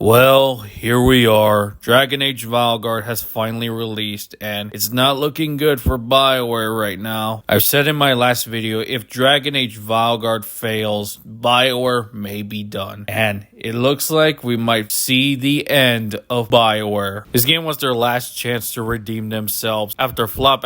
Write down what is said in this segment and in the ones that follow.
Well, here we are. Dragon Age Veilguard has finally released, and it's not looking good for BioWare right now. I've said in my last video, if Dragon Age Veilguard fails, BioWare may be done. And it looks like we might see the end of BioWare. This game was their last chance to redeem themselves. After flop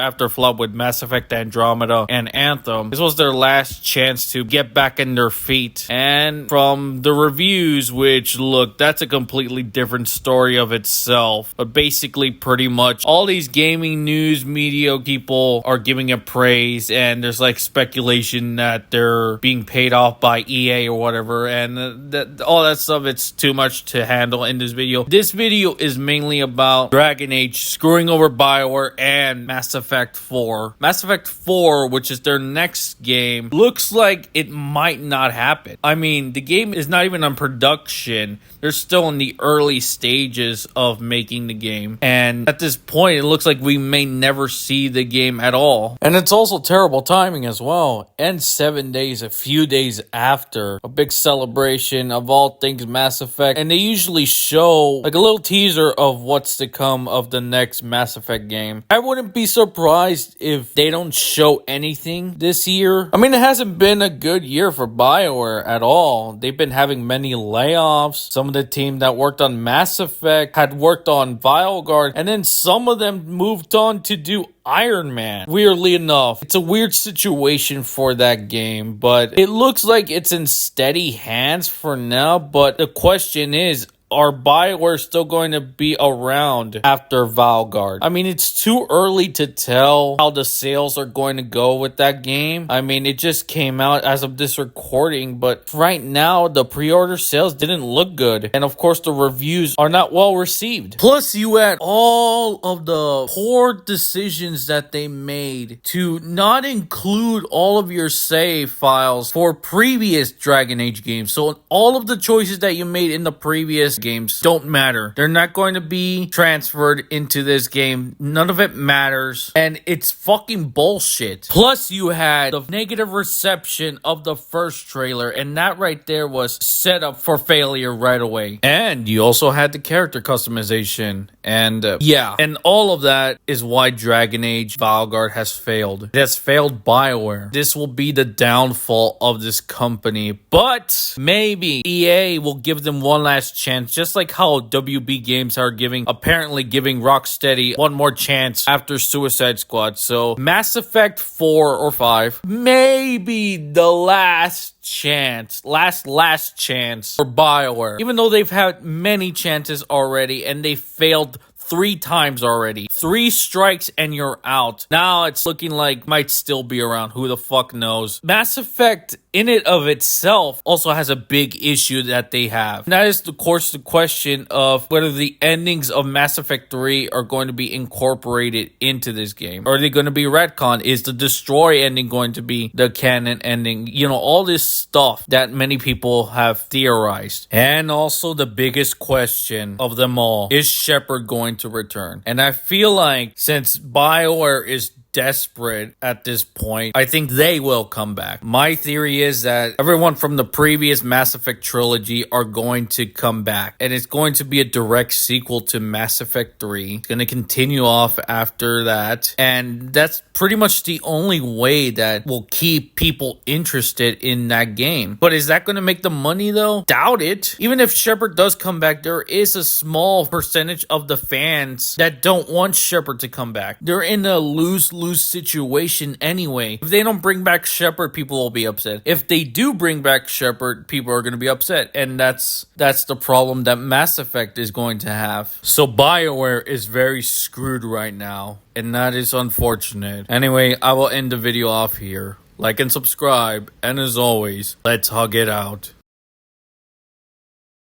with Mass Effect Andromeda and Anthem, this was their last chance to get back in their feet. And from the reviews, which look, that's a completely different story of itself, but basically pretty much all these gaming news media people are giving it praise, and there's like speculation that they're being paid off by EA or whatever, and all that stuff, it's too much to handle in this video. This video is mainly about Dragon Age screwing over BioWare and Mass Effect 4. Mass Effect 4, which is their next game, looks like it might not happen. I mean, the game is not even on production. They're still in the early stages of making the game, and at this point it looks like we may never see the game at all. And it's also terrible timing as well, and 7 days, a few days after a big celebration of all things Mass Effect, and they usually show like a little teaser of what's to come of the next Mass Effect game. I wouldn't be surprised if they don't show anything this year. I mean, it hasn't been a good year for BioWare at all. They've been having many layoffs. Some of the team that worked on Mass Effect had worked on Veilguard, and then some of them moved on to do Iron Man. Weirdly enough, it's a weird situation for that game, but it looks like it's in steady hands for now. But the question is, are BioWare still going to be around after Veilguard? I mean, it's too early to tell how the sales are going to go with that game. I mean, it just came out as of this recording, but right now, the pre-order sales didn't look good. And of course, the reviews are not well received. Plus, you had all of the poor decisions that they made to not include all of your save files for previous Dragon Age games. So all of the choices that you made in the previous games don't matter. They're not going to be transferred into this game. None of it matters, and it's fucking bullshit. Plus, you had the negative reception of the first trailer, and that right there was set up for failure right away. And you also had the character customization, and yeah, and all of that is why Dragon Age Veilguard has failed. It has failed BioWare. This will be the downfall of this company, but maybe EA will give them one last chance, just like how WB Games are apparently giving Rocksteady one more chance after Suicide Squad. So Mass Effect 4 or 5 may be the last chance for BioWare, even though they've had many chances already and they failed 3 times already. 3 strikes and you're out. Now it's looking like might still be around. Who the fuck knows? Mass Effect in it of itself also has a big issue that they have. And that is, of course, the question of whether the endings of Mass Effect 3 are going to be incorporated into this game. Or are they going to be retconned? Is the Destroy ending going to be the canon ending? You know, all this stuff that many people have theorized. And also the biggest question of them all, is Shepard going to return? And I feel like since BioWare is desperate at this point, I think they will come back. My theory is that everyone from the previous Mass Effect trilogy are going to come back, and it's going to be a direct sequel to Mass Effect 3. It's going to continue off after that, and that's pretty much the only way that will keep people interested in that game. But is that going to make the money though? Doubt it. Even if Shepard does come back, there is a small percentage of the fans that don't want Shepard to come back. They're in a lose-lose situation anyway. If they don't bring back Shepard, people will be upset. If they do bring back Shepard, people are going to be upset, and that's the problem that Mass Effect is going to have. So BioWare is very screwed right now, and that is unfortunate. Anyway, I will end the video off here. Like and subscribe, and as always, let's hug it out.